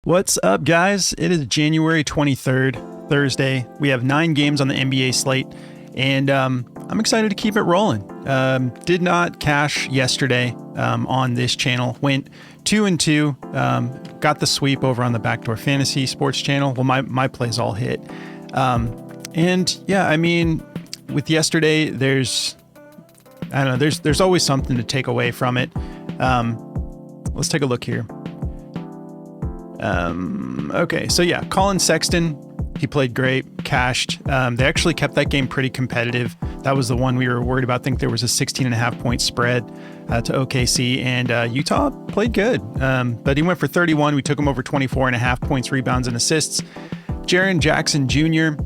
What's up, guys? It is January 23rd, Thursday. We have 9 games on the NBA slate, and I'm excited to keep it rolling. Did not cash yesterday on this channel. Went 2-2. Got the sweep over on the Backdoor Fantasy Sports channel. Well, my plays all hit. And yeah, I mean, with yesterday, there's always something to take away from it. Let's take a look here. Okay, so yeah, Colin Sexton, he played great, cashed. They actually kept that game pretty competitive. That was the one we were worried about. I think there was a 16.5 point spread to OKC, and Utah played good. But he went for 31. We took him over 24.5 points, rebounds, and assists. Jaren Jackson Jr.,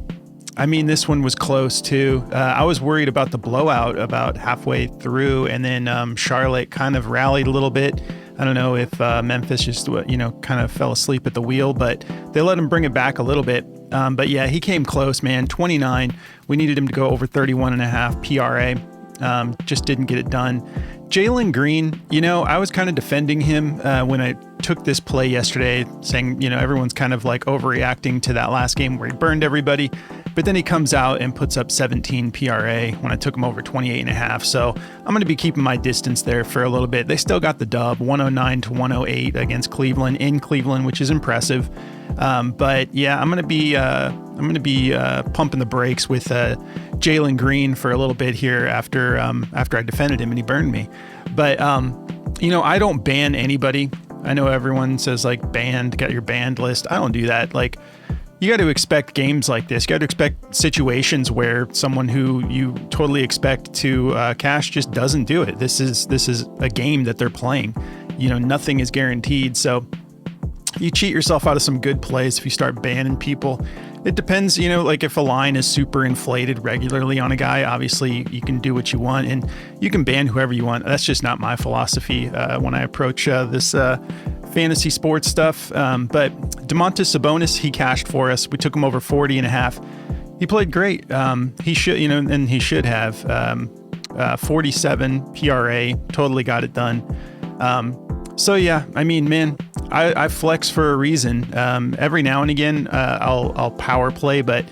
I mean, this one was close too. I was worried about the blowout about halfway through, and then Charlotte kind of rallied a little bit. I don't know if Memphis just, kind of fell asleep at the wheel, but they let him bring it back a little bit. But yeah, he came close, man. 29. We needed him to go over 31.5 PRA. Just didn't get it done. Jalen Green, I was kind of defending him when I took this play yesterday, saying, everyone's kind of like overreacting to that last game where he burned everybody. But then he comes out and puts up 17 PRA when I took him over 28.5. So I'm going to be keeping my distance there for a little bit. They still got the dub, 109-108 against Cleveland in Cleveland, which is impressive. But yeah, I'm going to be pumping the brakes with Jalen Green for a little bit here after I defended him and he burned me. But I don't ban anybody. I know everyone says like banned, got your banned list. I don't do that. Like, you got to expect games like this. You got to expect situations where someone who you totally expect to cash just doesn't do it. This is a game that they're playing. Nothing is guaranteed. So you cheat yourself out of some good plays if you start banning people. It depends, like if a line is super inflated regularly on a guy, obviously you can do what you want and you can ban whoever you want. That's just not my philosophy when I approach this fantasy sports stuff. But Domantas Sabonis, he cashed for us. We took him over 40.5. He played great. He should, and he should have 47 PRA, totally got it done. So yeah, I mean, man, I flex for a reason. Every now and again, I'll power play, but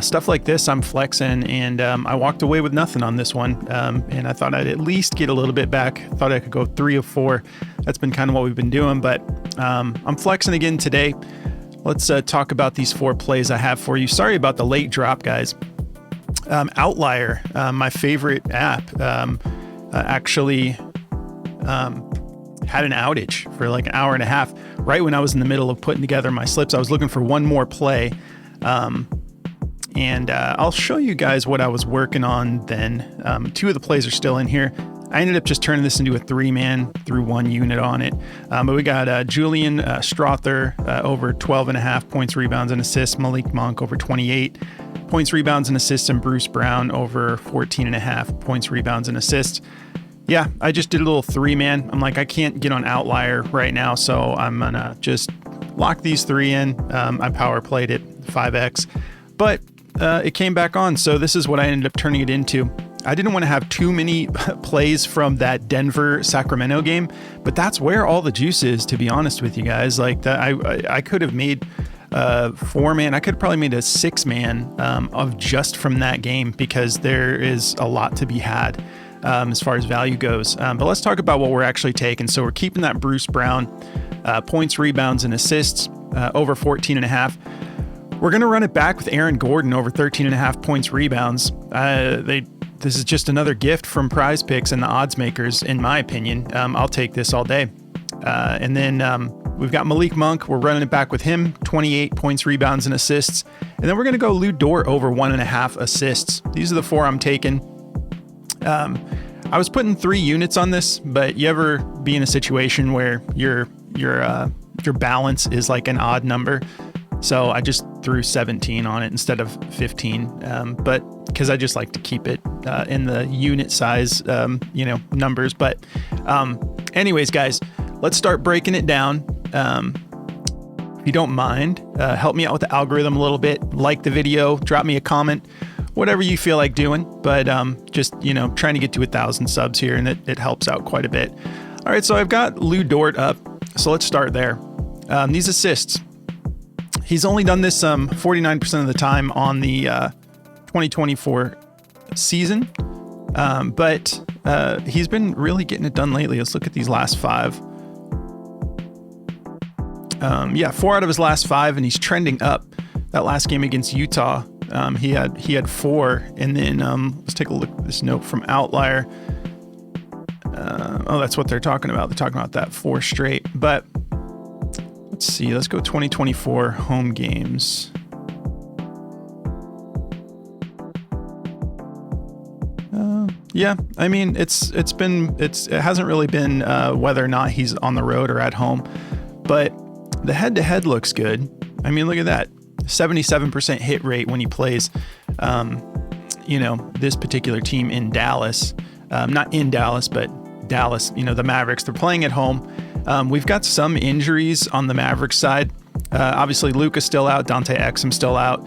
stuff like this, I'm flexing, and I walked away with nothing on this one. And I thought I'd at least get a little bit back. Thought I could go 3 of 4. That's been kind of what we've been doing, but I'm flexing again today. Let's talk about these 4 plays I have for you. Sorry about the late drop, guys. Outlier, my favorite app, actually had an outage for like an hour and a half right when I was in the middle of putting together my slips. I was looking for one more play, and I'll show you guys what I was working on then. 2 of the plays are still in here. I ended up just turning this into a 3-man, threw 1 unit on it. But we got Julian Strother over 12.5 points, rebounds, and assists. Malik Monk over 28 points, rebounds, and assists. And Bruce Brown over 14.5 points, rebounds, and assists. Yeah, I just did a little 3-man. I'm like, I can't get on Outlier right now, so I'm going to just lock these 3 in. I power played it 5x, but it came back on. So this is what I ended up turning it into. I didn't want to have too many plays from that Denver-Sacramento game, but that's where all the juice is, to be honest with you guys. Like that, I could have made 4-man. I could have probably made a 6-man of just from that game, because there is a lot to be had as far as value goes. But let's talk about what we're actually taking. So we're keeping that Bruce Brown points, rebounds, and assists over 14.5. We're going to run it back with Aaron Gordon over 13.5 points, rebounds. This is just another gift from Prizepicks and the odds makers, in my opinion. I'll take this all day. And then we've got Malik Monk. We're running it back with him, 28 points, rebounds, and assists. And then we're going to go Lu Dort over 1.5 assists. These are the 4 I'm taking. I was putting 3 units on this, but you ever be in a situation where your balance is like an odd number? So I just threw 17 on it instead of 15, but because I just like to keep it in the unit size, numbers. But anyways, guys, let's start breaking it down. If you don't mind, help me out with the algorithm a little bit. Like the video, drop me a comment, whatever you feel like doing. But just, trying to get to 1,000 subs here, and it helps out quite a bit. All right, so I've got Lu Dort up. So let's start there. These assists. He's only done this 49% of the time on the 2024 season, but he's been really getting it done lately. Let's look at these last 5. 4 out of his last 5, and he's trending up. That last game against Utah, he had 4, and then let's take a look at this note from Outlier. That's what they're talking about. They're talking about that 4 straight. But let's see. Let's go 2024 home games. I mean, it hasn't really been whether or not he's on the road or at home, but the head-to-head looks good. I mean, look at that. 77% hit rate when he plays, this particular team in Dallas. Not in Dallas, but Dallas, the Mavericks. They're playing at home. We've got some injuries on the Mavericks side. Obviously, Luka's still out. Dante Exum's still out.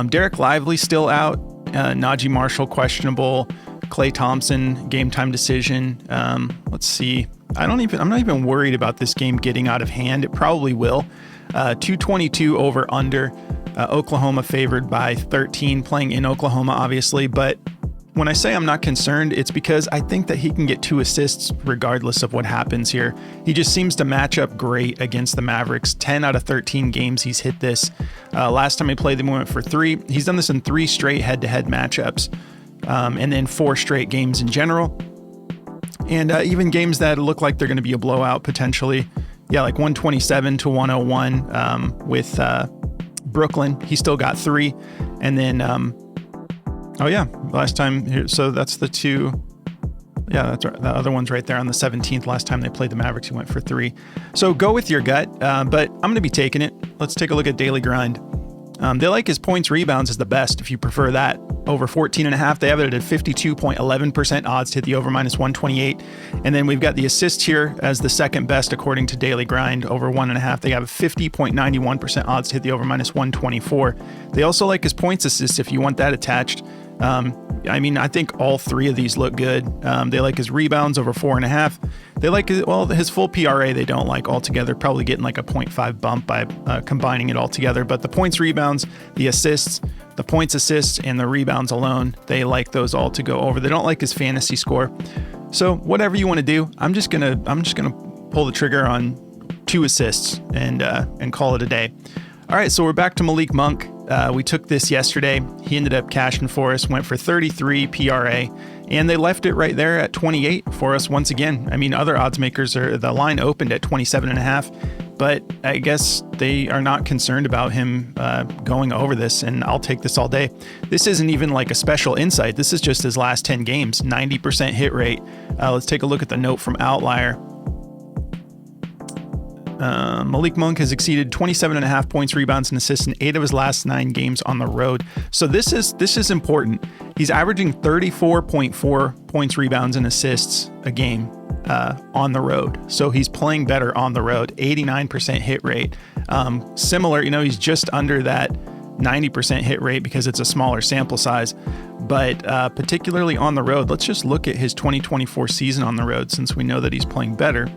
Derek Lively's still out. Najee Marshall, questionable. Klay Thompson, game time decision. Let's see. I'm not even worried about this game getting out of hand. It probably will. 222 over under. Oklahoma favored by 13, playing in Oklahoma, obviously. But when I say I'm not concerned, it's because I think that he can get 2 assists regardless of what happens here. He just seems to match up great against the Mavericks. 10 out of 13 games he's hit this. Last time he played them, he went for 3. He's done this in 3 straight head-to-head matchups, and then 4 straight games in general. And even games that look like they're going to be a blowout potentially. Yeah, like 127 to 101 with Brooklyn. He still got 3. And then, last time here. So that's the 2. Yeah, that's right. The other one's right there on the 17th. Last time they played the Mavericks, he went for 3. So go with your gut, but I'm going to be taking it. Let's take a look at Daily Grind. They like his points rebounds as the best, if you prefer that. Over 14.5, they have it at 52.11% odds to hit the over -128. And then we've got the assists here as the second best according to Daily Grind. Over 1.5, they have 50.91% odds to hit the over -124. They also like his points assists if you want that attached. I think all 3 of these look good. They like his rebounds over 4.5. They like his full PRA they don't like altogether, probably getting like a 0.5 bump by combining it all together. But the points, rebounds, the assists, the points, assists, and the rebounds alone, they like those all to go over. They don't like his fantasy score. So whatever you want to do, I'm just gonna pull the trigger on 2 assists and call it a day. All right, so we're back to Malik Monk. We took this yesterday. He ended up cashing for us, went for 33 PRA, and they left it right there at 28 for us once again. I mean, other odds makers the line opened at 27.5, but I guess they are not concerned about him going over this, and I'll take this all day. This isn't even like a special insight. This is just his last 10 games, 90% hit rate. Let's take a look at the note from Outlier. Malik Monk has exceeded 27.5 points, rebounds, and assists in 8 of his last 9 games on the road. So this is important. He's averaging 34.4 points, rebounds, and assists a game on the road. So he's playing better on the road. 89% hit rate. Similar, he's just under that 90% hit rate because it's a smaller sample size. But particularly on the road, let's just look at his 2024 season on the road since we know that he's playing better.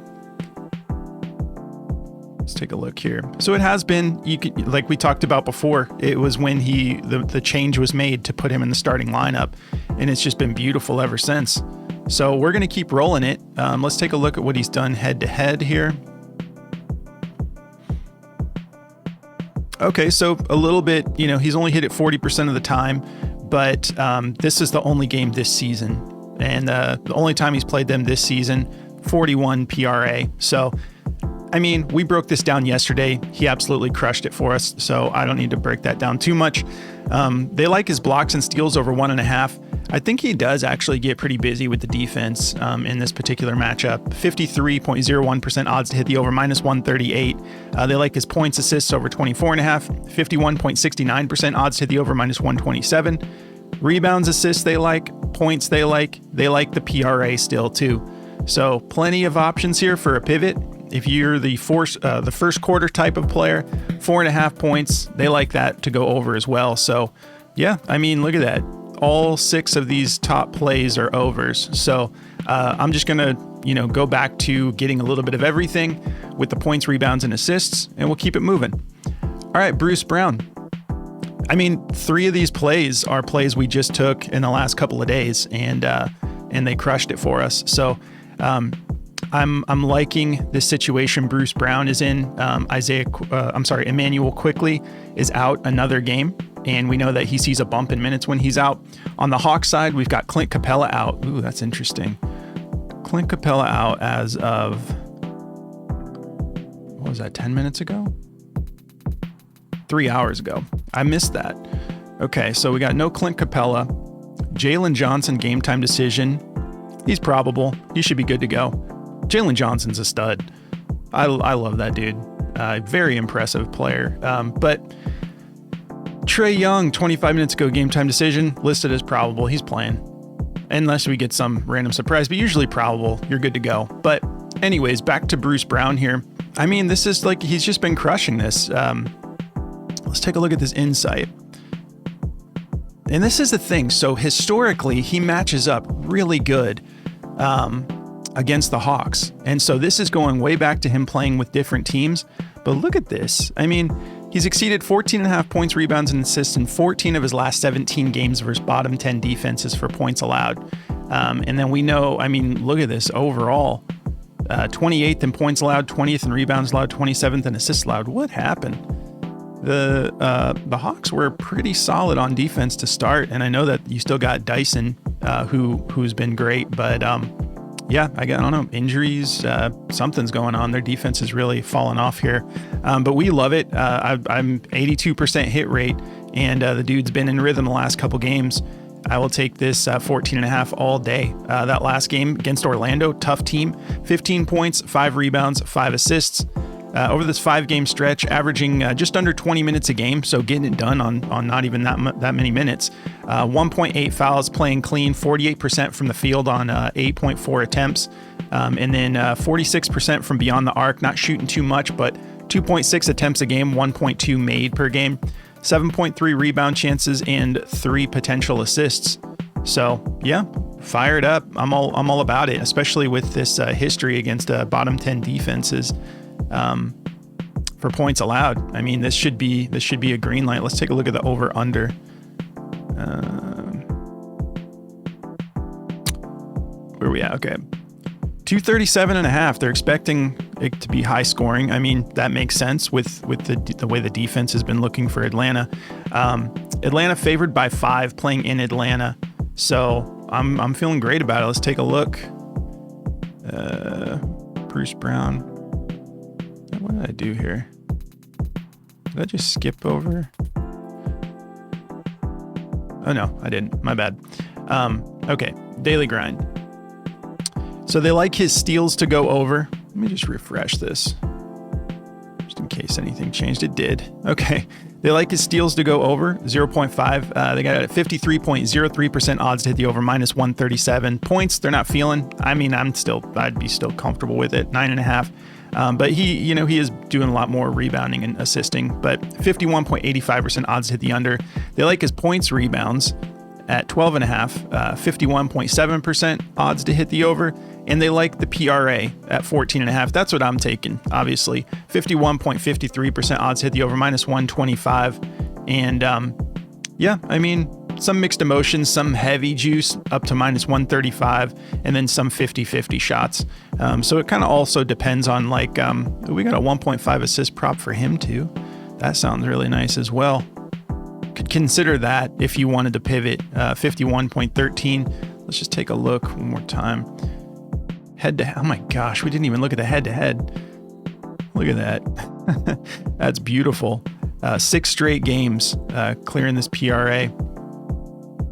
Let's take a look here. So it has been, like we talked about before, it was when the change was made to put him in the starting lineup, and it's just been beautiful ever since. So we're going to keep rolling it. Let's take a look at what he's done head to head here. Okay, so a little bit, he's only hit it 40% of the time, but this is the only game this season. And the only time he's played them this season, 41 PRA. So we broke this down yesterday. He absolutely crushed it for us, so I don't need to break that down too much. They like his blocks and steals over 1.5. I think he does actually get pretty busy with the defense in this particular matchup. 53.01% odds to hit the over -138. They like his points, assists over 24.5. 51.69% odds to hit the over -127. Rebounds, assists they like. Points they like. They like the PRA still too. So plenty of options here for a pivot. If you're the first quarter type of player, 4.5 points, they like that to go over as well. So yeah, look at that. All 6 of these top plays are overs. So I'm just going to go back to getting a little bit of everything with the points, rebounds, and assists, and we'll keep it moving. All right, Bruce Brown. I mean, 3 of these plays are plays we just took in the last couple of days, and they crushed it for us. So I'm liking this situation Bruce Brown is in. Emmanuel Quickly is out another game, and we know that he sees a bump in minutes when he's out. On the Hawks side, we've got Clint Capella out. Ooh, that's interesting. Clint Capella out as of, what was that, 10 minutes ago? 3 hours ago. I missed that. Okay, so we got no Clint Capella. Jalen Johnson, game time decision. He's probable. He should be good to go. Jalen Johnson's a stud. I love that dude. Very impressive player. But Trae Young, 25 minutes ago, game time decision, listed as probable. He's playing. Unless we get some random surprise, but usually probable. You're good to go. But anyways, back to Bruce Brown here. I mean, this is like, he's just been crushing this. Let's take a look at this insight. And this is the thing. So historically, he matches up really good against the Hawks. And so this is going way back to him playing with different teams. But look at this. I mean, he's exceeded 14.5 points, rebounds, and assists in 14 of his last 17 games versus bottom 10 defenses for points allowed. And then we know, I mean, look at this overall. 28th in points allowed, 20th in rebounds allowed, 27th in assists allowed. What happened? The Hawks were pretty solid on defense to start, and I know that you still got Dyson, who's been great, but yeah, I don't know, injuries, something's going on. Their defense is really falling off here, but we love it. I'm 82% hit rate, and the dude's been in rhythm the last couple games. I will take this 14.5 all day. That last game against Orlando, tough team, 15 points, 5 rebounds, 5 assists. Over this 5-game stretch, averaging just under 20 minutes a game, so getting it done on not even that many minutes. 1.8 fouls, playing clean, 48% from the field on 8.4 attempts, and then 46% from beyond the arc, not shooting too much, but 2.6 attempts a game, 1.2 made per game, 7.3 rebound chances, and 3 potential assists. So yeah, fired up. I'm all about it, especially with this history against bottom 10 defenses. For points allowed. I mean, this should be a green light. Let's take a look at the over under. Where are we at? Okay. 237.5. They're expecting it to be high scoring. I mean, that makes sense with the way the defense has been looking for Atlanta. Atlanta favored by 5 playing in Atlanta. So I'm feeling great about it. Let's take a look. Bruce Brown. What did I do here? Did I just skip over? Oh no, I didn't. My bad. Okay, daily grind. So they like his steals to go over. Let me just refresh this, just in case anything changed. It did. Okay, they like his steals to go over 0.5. They got it at 53.03% odds to hit the over, minus 137 points. They're not feeling. I mean, I'd be still comfortable with it. 9.5. But he is doing a lot more rebounding and assisting, but 51.85% odds to hit the under. They like his points rebounds at 12.5, 51.7% odds to hit the over. And they like the PRA at 14.5. That's what I'm taking, obviously. 51.53% odds to hit the over, minus 125. And yeah, I mean, some mixed emotions, some heavy juice up to minus 135, and then some 50-50 shots. So it kind of also depends on, like, we got a 1.5 assist prop for him too. That sounds really nice as well. Could consider that if you wanted to pivot. 51.13. Let's just take a look one more time. Head to, oh my gosh, we didn't even look at the head to head. Look at that. That's beautiful. 6 straight games clearing this PRA.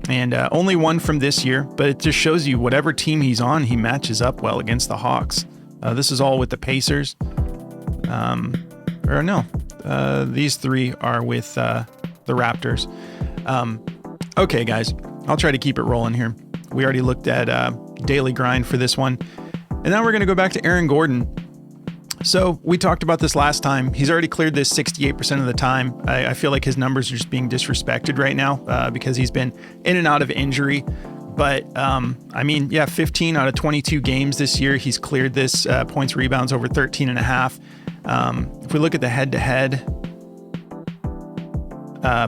And only one from this year, but it just shows you whatever team he's on, he matches up well against the Hawks. This is all with the Pacers. These 3 are with the Raptors. Okay, guys, I'll try to keep it rolling here. We already looked at daily grind for this one. And now we're going to go back to Aaron Gordon. So we talked about this last time. He's already cleared this 68% of the time. I feel like his numbers are just being disrespected right now because he's been in and out of injury. But I mean, yeah, 15 out of 22 games this year, he's cleared this points rebounds over 13.5. If we look at the head-to-head,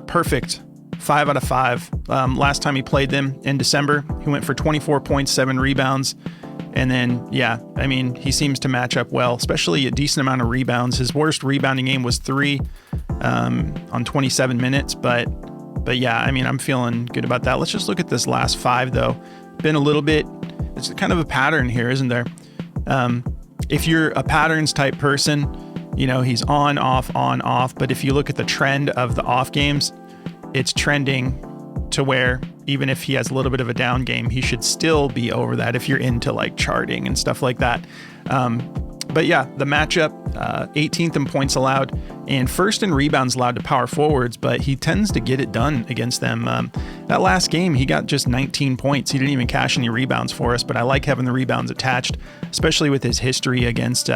perfect. 5 out of 5. Last time he played them in December, he went for 24 points, 7 rebounds. And then, yeah, I mean, he seems to match up well, especially a decent amount of rebounds. His worst rebounding game was 3 on 27 minutes. But yeah, I mean, I'm feeling good about that. Let's just look at this last 5, though. Been a little bit, it's kind of a pattern here, isn't there? If you're a patterns type person, you know, he's on, off. But if you look at the trend of the off games, it's trending to where even if he has a little bit of a down game, he should still be over that if you're into like charting and stuff like that. But yeah, the matchup, 18th in points allowed and first in rebounds allowed to power forwards, but he tends to get it done against them. That last game, he got just 19 points. He didn't even cash any rebounds for us, but I like having the rebounds attached, especially with his history against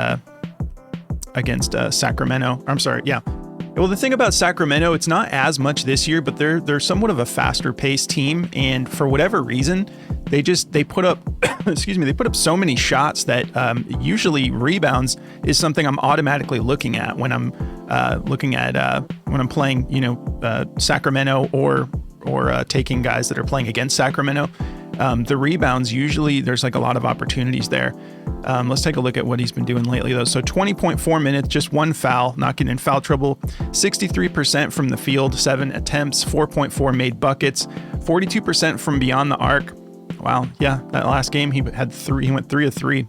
Sacramento. I'm sorry, yeah. Well, the thing about Sacramento, it's not as much this year, but they're somewhat of a faster paced team. And for whatever reason, they put up, they put up so many shots that usually rebounds is something I'm automatically looking at when I'm when I'm playing, you know, Sacramento or taking guys that are playing against Sacramento. The rebounds, usually there's like a lot of opportunities there. Let's take a look at what he's been doing lately, though. So 20.4 minutes, just 1 foul, not getting in foul trouble, 63% from the field, 7 attempts, 4.4 made buckets, 42% from beyond the arc. Wow, yeah, that last game he went 3 of 3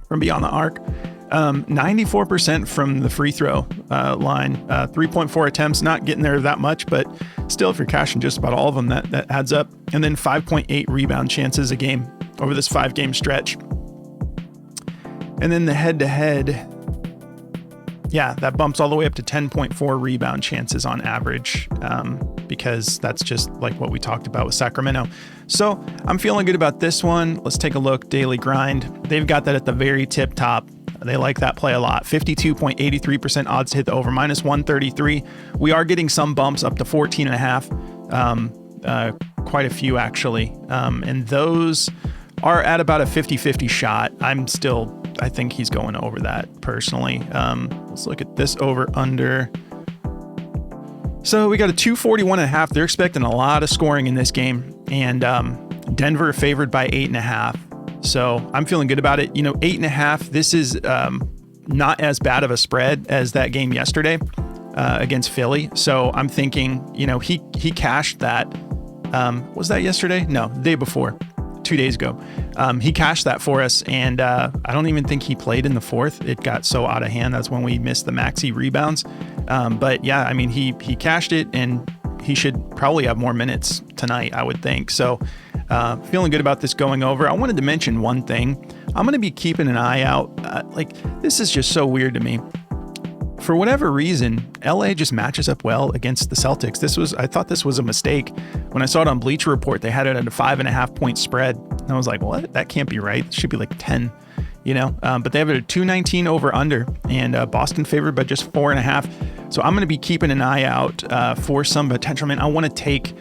from beyond the arc. 94% from the free throw line, 3.4 attempts, not getting there that much, but still, if you're cashing just about all of them, that adds up. And then 5.8 rebound chances a game over this 5-game stretch. And then the head-to-head, yeah, that bumps all the way up to 10.4 rebound chances on average, because that's just like what we talked about with Sacramento. So I'm feeling good about this one. Let's take a look. Daily grind. They've got that at the very tip top. They like that play a lot. 52.83% odds to hit the over, minus 133. We are getting some bumps up to 14.5. Quite a few, actually. And those are at about a 50-50 shot. I think he's going over that personally. Let's look at this over under. So we got a 241.5. They're expecting a lot of scoring in this game. And Denver favored by 8.5. So I'm feeling good about it. You know, 8.5, this is not as bad of a spread as that game yesterday against Philly. So I'm thinking, you know, he cashed that. Was that yesterday? No, the day before, 2 days ago. He cashed that for us. And I don't even think he played in the fourth. It got so out of hand. That's when we missed the maxi rebounds. But yeah, I mean, he cashed it and he should probably have more minutes tonight, I would think. So feeling good about this going over. I wanted to mention one thing. I'm going to be keeping an eye out. This is just so weird to me. For whatever reason, LA just matches up well against the Celtics. I thought this was a mistake. When I saw it on Bleacher Report, they had it at a 5.5 point spread. And I was like, what? That can't be right. It should be like 10, you know? But they have it at 219 over under, and Boston favored by just 4.5. So I'm going to be keeping an eye out for some potential. Man, I want to take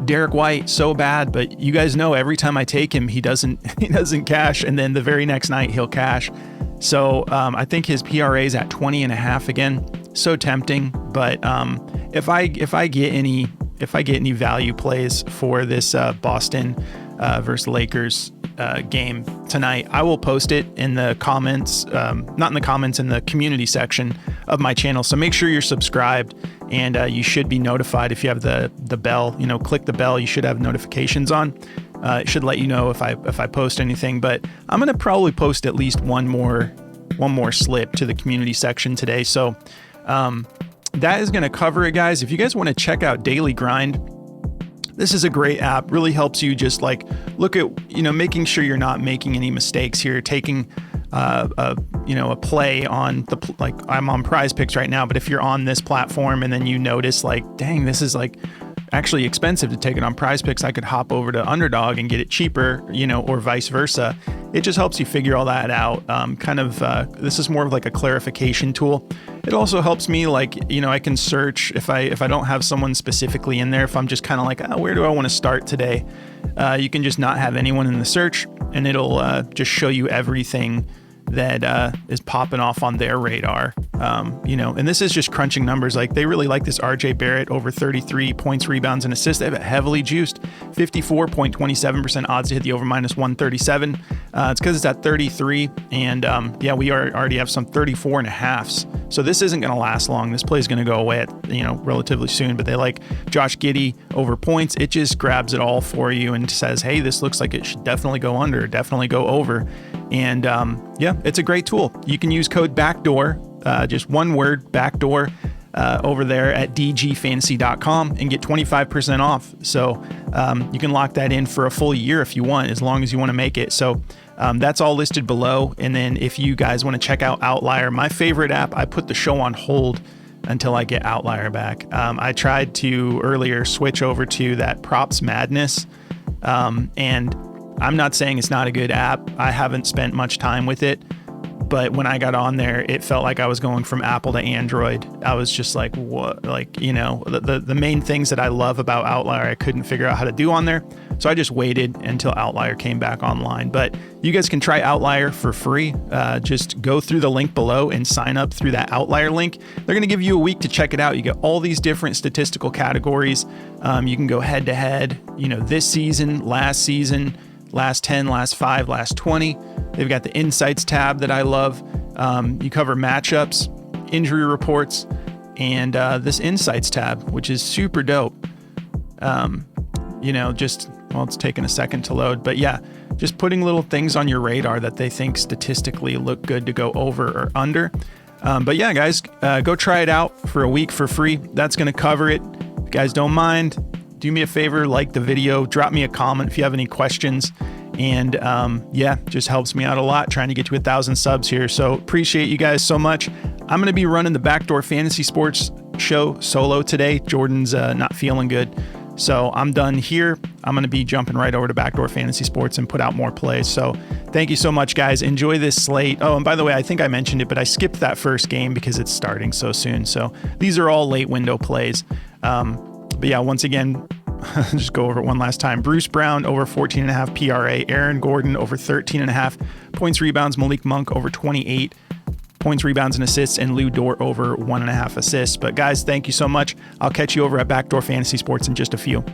Derek White so bad, but you guys know every time I take him, he doesn't cash, and then the very next night he'll cash. So I think his PRA is at 20.5 again. So tempting, but if I get any value plays for this Boston versus Lakers game tonight, I will post it in the comments, not in the comments, in the community section of my channel. So make sure you're subscribed, and you should be notified if you have the bell. You know, click the bell. You should have notifications on. It should let you know if I post anything. But I'm gonna probably post at least one more slip to the community section today. So that is gonna cover it, guys. If you guys want to check out Daily Grind, this is a great app. Really helps you just like look at, you know, making sure you're not making any mistakes here, taking a play on like I'm on Prizepicks right now, but if you're on this platform and then you notice like, dang, this is like actually expensive to take it on Prizepicks, I could hop over to Underdog and get it cheaper, you know, or vice versa. It just helps you figure all that out. This is more of like a clarification tool. It also helps me, like, I can search if I don't have someone specifically in there. If I'm just kind of like, where do I want to start today? You can just not have anyone in the search, and it'll just show you everything that is popping off on their radar. And this is just crunching numbers. Like, they really like this RJ Barrett over 33 points, rebounds, and assists. They have it heavily juiced, 54.27% odds to hit the over minus 137. It's because it's at 33, and we already have some 34 and a halves. So this isn't going to last long. This play is going to go away at relatively soon. But they like Josh Giddey over points. It just grabs it all for you and says, hey, this looks like it should definitely go under, definitely go over. And it's a great tool. You can use code BACKDOOR, just one word, BACKDOOR, over there at dgfantasy.com and get 25% off. So you can lock that in for a full year if you want, as long as you want to make it. So that's all listed below. And then if you guys want to check out Outlier, my favorite app, I put the show on hold until I get Outlier back. I tried to earlier switch over to that Props Madness, and I'm not saying it's not a good app. I haven't spent much time with it, but when I got on there, it felt like I was going from Apple to Android. I was just like, what? Like, the main things that I love about Outlier, I couldn't figure out how to do on there. So I just waited until Outlier came back online. But you guys can try Outlier for free. Just go through the link below and sign up through that Outlier link. They're going to give you a week to check it out. You get all these different statistical categories. You can go head to head, this season, last season, last 10, last 5, last 20. They've got the insights tab that I love. You cover matchups, injury reports, and this insights tab, which is super dope. It's taking a second to load, but yeah, just putting little things on your radar that they think statistically look good to go over or under. But yeah, guys, go try it out for a week for free. That's going to cover it. If you guys don't mind, do me a favor, like the video, drop me a comment if you have any questions. And just helps me out a lot trying to get to 1,000 subs here. So appreciate you guys so much. I'm going to be running the Backdoor Fantasy Sports show solo today. Jordan's not feeling good. So I'm done here. I'm going to be jumping right over to Backdoor Fantasy Sports and put out more plays. So thank you so much, guys. Enjoy this slate. Oh, and by the way, I think I mentioned it, but I skipped that first game because it's starting so soon. So these are all late window plays. But yeah, once again, just go over it one last time. Bruce Brown over 14.5 PRA. Aaron Gordon over 13.5 points, rebounds. Malik Monk over 28 points, rebounds, and assists. And Lu Dort over 1.5 assists. But guys, thank you so much. I'll catch you over at Backdoor Fantasy Sports in just a few.